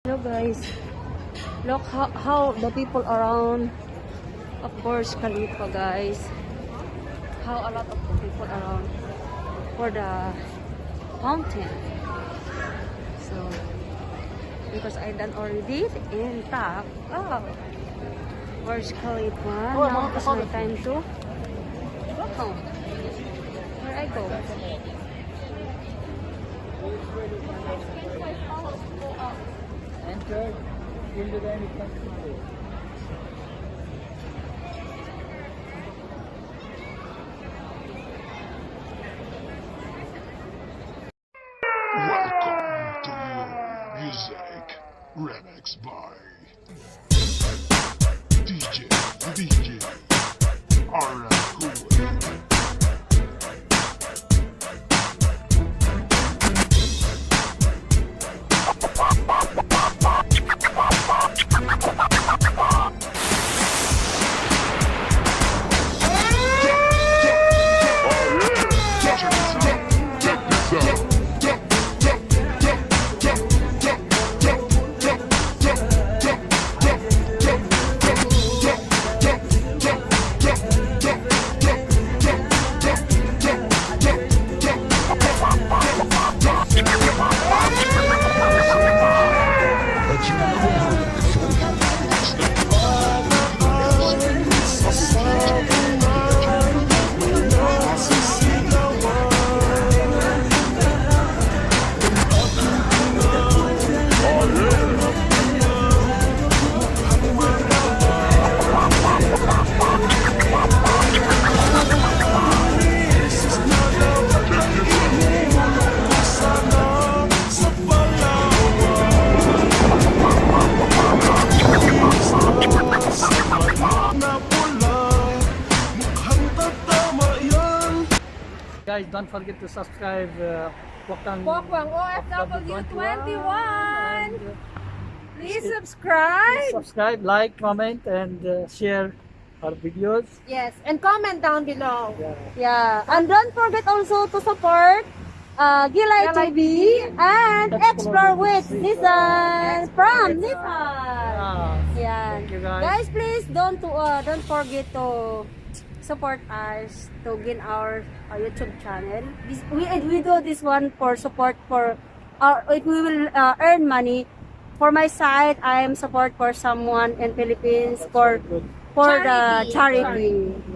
Hello guys, look how the people around of Burj Khalifa, guys. How a lot of the people around for the fountain. So because I done already in top Burj Khalifa. Now it's my time to go home. Where I go? Enter into the country. Welcome to your music remix by DJ Arahul. Guys, don't forget to subscribe Pokwang OFW 21. Please subscribe, subscribe. like, comment, and share our videos. Yes, and comment down below. Yeah, and don't forget also to support Gilay TV and Explore with Nissan from Nissan. Yeah, Thank you, guys. guys, please don't forget to support us to gain our YouTube channel. We do this one for support for our. If we will earn money. For my side, I am support for someone in Philippines for Good. the charity.